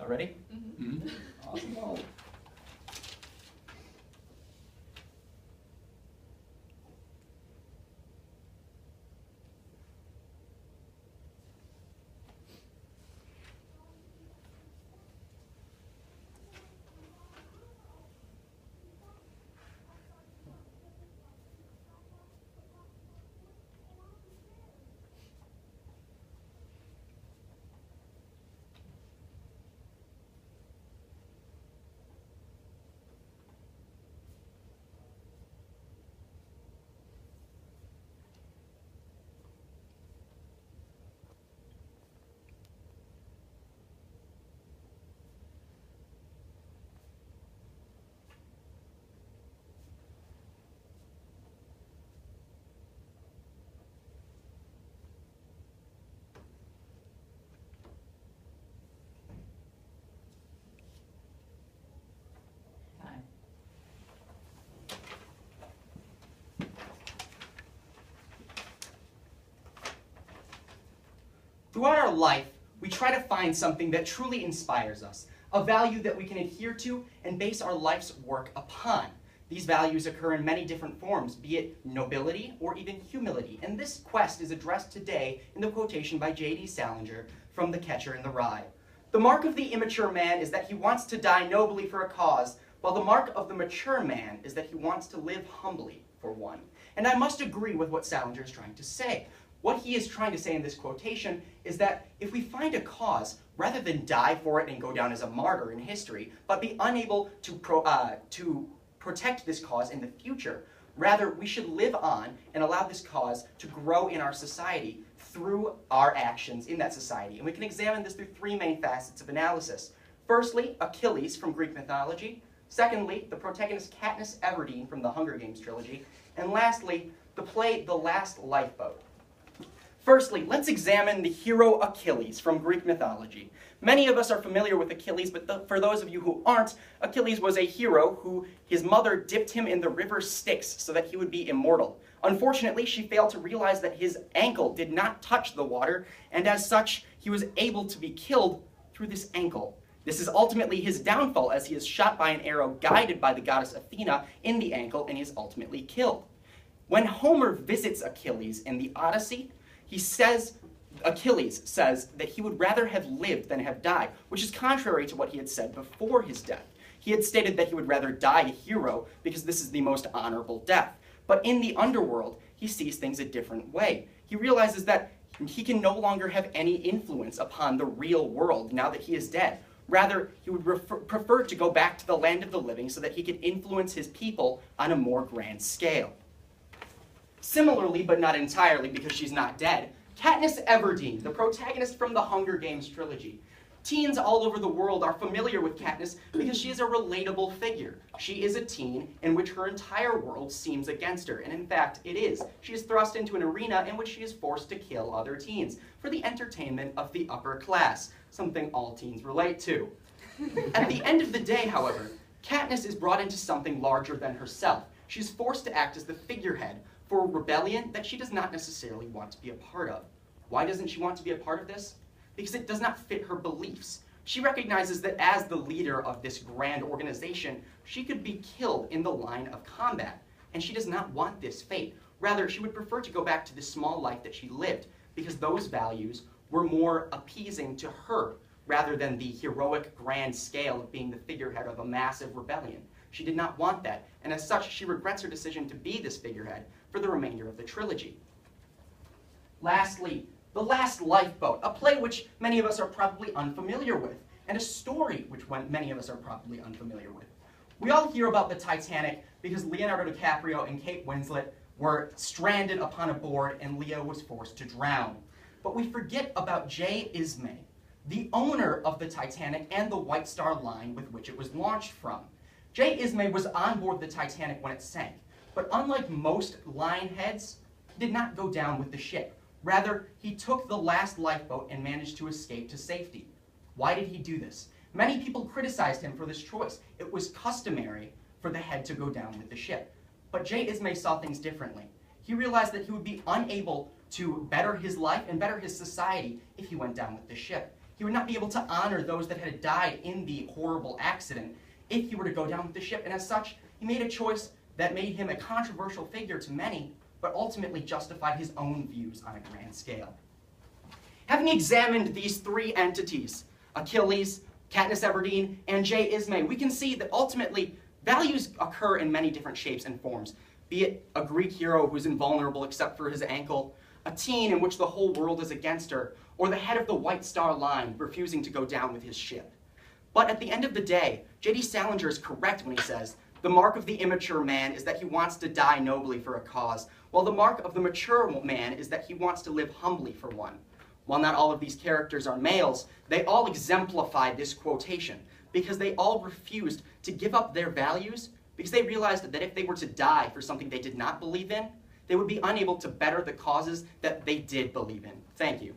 All ready? Mm-hmm. Awesome. Roll. Throughout our life, we try to find something that truly inspires us, a value that we can adhere to and base our life's work upon. These values occur in many different forms, be it nobility or even humility. And this quest is addressed today in the quotation by J.D. Salinger from The Catcher in the Rye. The mark of the immature man is that he wants to die nobly for a cause, while the mark of the mature man is that he wants to live humbly for one. And I must agree with what Salinger is trying to say. What he is trying to say in this quotation is that if we find a cause, rather than die for it and go down as a martyr in history, but be unable to protect this cause in the future, rather we should live on and allow this cause to grow in our society through our actions in that society. And we can examine this through three main facets of analysis. Firstly, Achilles from Greek mythology. Secondly, the protagonist Katniss Everdeen from the Hunger Games trilogy. And lastly, the play The Last Lifeboat. Firstly, let's examine the hero Achilles from Greek mythology. Many of us are familiar with Achilles, but for those of you who aren't, Achilles was a hero who his mother dipped him in the river Styx so that he would be immortal. Unfortunately, she failed to realize that his ankle did not touch the water, and as such, he was able to be killed through this ankle. This is ultimately his downfall, as he is shot by an arrow guided by the goddess Athena in the ankle, and he is ultimately killed. When Homer visits Achilles in the Odyssey, Achilles says that he would rather have lived than have died, which is contrary to what he had said before his death. He had stated that he would rather die a hero because this is the most honorable death. But in the underworld, he sees things a different way. He realizes that he can no longer have any influence upon the real world now that he is dead. Rather, he would prefer to go back to the land of the living so that he could influence his people on a more grand scale. Similarly, but not entirely because she's not dead, Katniss Everdeen, the protagonist from the Hunger Games trilogy. Teens all over the world are familiar with Katniss because she is a relatable figure. She is a teen in which her entire world seems against her, and in fact, it is. She is thrust into an arena in which she is forced to kill other teens for the entertainment of the upper class, something all teens relate to. At the end of the day, however, Katniss is brought into something larger than herself. She is forced to act as the figurehead for a rebellion that she does not necessarily want to be a part of. Why doesn't she want to be a part of this? Because it does not fit her beliefs. She recognizes that as the leader of this grand organization, she could be killed in the line of combat, and she does not want this fate. Rather, she would prefer to go back to the small life that she lived, because those values were more appeasing to her, rather than the heroic grand scale of being the figurehead of a massive rebellion. She did not want that, and as such, she regrets her decision to be this figurehead for the remainder of the trilogy. Lastly, The Last Lifeboat, a play which many of us are probably unfamiliar with, and a story which many of us are probably unfamiliar with. We all hear about the Titanic because Leonardo DiCaprio and Kate Winslet were stranded upon a board and Leo was forced to drown. But we forget about J. Ismay, the owner of the Titanic and the White Star Line with which it was launched from. J. Ismay was on board the Titanic when it sank, but unlike most line heads, he did not go down with the ship. Rather, he took the last lifeboat and managed to escape to safety. Why did he do this? Many people criticized him for this choice. It was customary for the head to go down with the ship. But J. Ismay saw things differently. He realized that he would be unable to better his life and better his society if he went down with the ship. He would not be able to honor those that had died in the horrible accident if he were to go down with the ship. And as such, he made a choice that made him a controversial figure to many, but ultimately justified his own views on a grand scale. Having examined these three entities, Achilles, Katniss Everdeen, and Jay Ismay, we can see that ultimately values occur in many different shapes and forms, be it a Greek hero who's invulnerable except for his ankle, a teen in which the whole world is against her, or the head of the White Star Line refusing to go down with his ship. But at the end of the day, J.D. Salinger is correct when he says, the mark of the immature man is that he wants to die nobly for a cause, while the mark of the mature man is that he wants to live humbly for one. While not all of these characters are males, they all exemplify this quotation, because they all refused to give up their values because they realized that if they were to die for something they did not believe in, they would be unable to better the causes that they did believe in. Thank you.